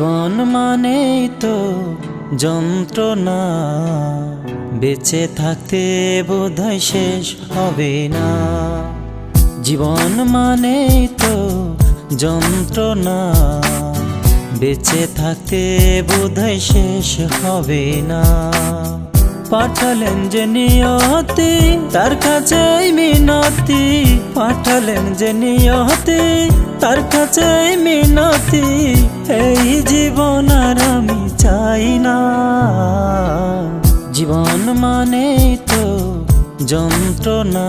জীবন মানেই তো যন্ত্রণা, বেঁচে থাকতে বোধহয় শেষ হবে না। জীবন মানেই তো যন্ত্রণা, বেঁচে থাকতে বোধহয় শেষ হবে না। পাঠালেন যে নিয়তি তার কাছেই মিনতি, পাঠালেন যে নিয়তি তার কাছেই মিনতি। এই জীবন আর আমি চাই না। জীবন মানেই তো যন্ত্রণা,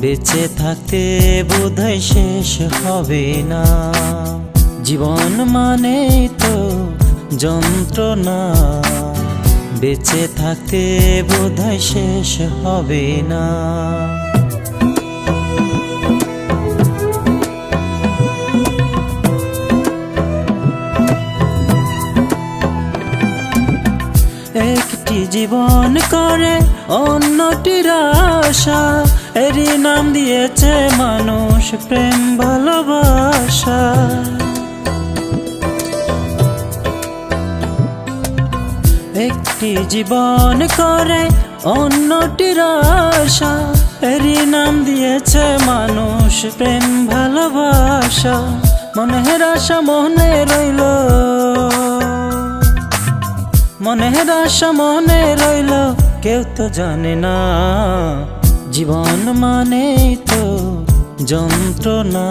বেঁচে থাকতে বোধহয় শেষ হবে না। জীবন মানেই তো যন্ত্রণা, বেঁচে থাকতে বোধহয় শেষ হবে না। একটি জীবন করে অন্যটির আশা, এরই নাম দিয়েছে মানুষ প্রেম ভালোবাসা। একটি জীবন করে অন্যটির আশা, এরই নাম দিয়েছে মানুষ প্রেম ভালোবাসা। মনের আশা মনে রইল, মনের আশা মনে রইল, কেউ তো জানে না। জীবন মানেই তো যন্ত্রণা,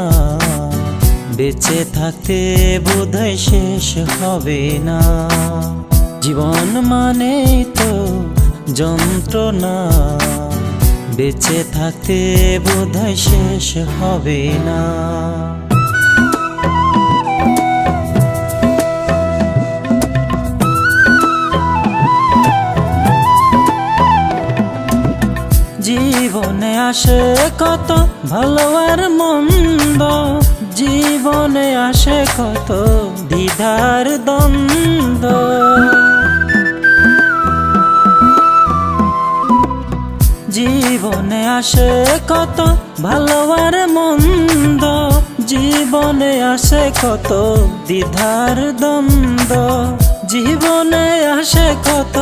বেঁচে থাকতে বোধহয় শেষ হবে না। জীবন মানেই তো যন্ত্রণা, বেঁচে থাকতে বোধহয় শেষ হবে না। জীবনে আসে কত ভালো আর মন্দ, জীবনে আসে কত দ্বিধার দ্বন্দ্ব। জীবনে আসে কত ভালো আর মন্দ, জীবনে আসে কত দ্বিধার দ্বন্দ্ব। জীবনে আসে কত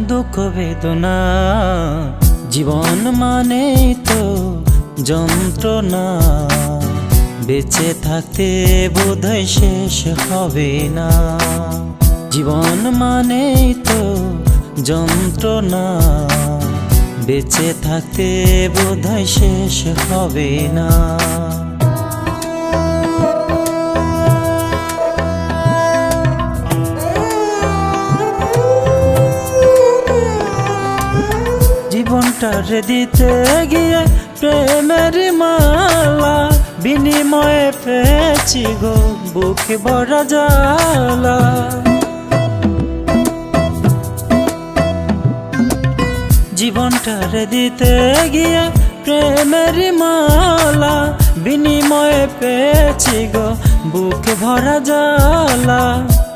দুঃখ বেদনা। জীবন মানেই তো যন্ত্রণা, বেঁচে থাকতে বোধহয় শেষ হবে না। জীবন মানেই তো যন্ত্রণা, বেঁচে থাকতে বোধহয় শেষ হবে না। জীবনটারে দিতে গিয়ে প্রেমের মালা, বিনিময়ে পেয়েছি গো বুকে ভরা জ্বালা। জীবনটারে দিতে গিয়ে প্রেমের মালা, বিনিময়ে পেয়েছি গো বুকে ভরা জ্বালা।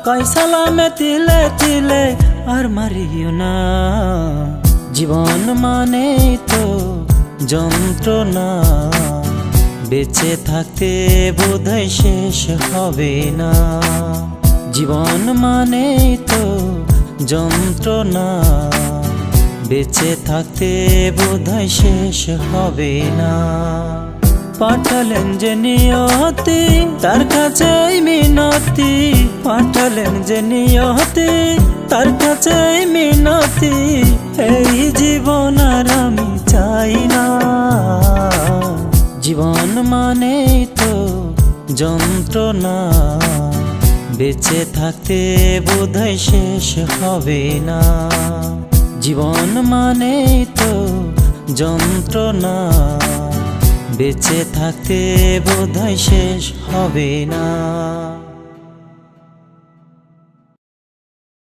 কই সালামে তিলে তিলে আর মারিও না। জীবন মানেই তো যন্ত্রণা, বেঁচে থাকতে বোধহয় শেষ হবে না। জীবন মানেই তো যন্ত্রণা, বেঁচে থাকতে বোধহয় শেষ হবে না। পাঠালেন যে নিয়তি তার কাছেই মিনতি, পাঠালেন যে নিয়তি তার কাছেই মিনতি। এই জীবন আর আমি চাই না। জীবন মানেই তো যন্ত্রণা, বেঁচে থাকতে বোধহয় শেষ হবে না। জীবন মানেই তো যন্ত্রণা, বেঁচে থাকতে বোধহয় শেষ হবে না।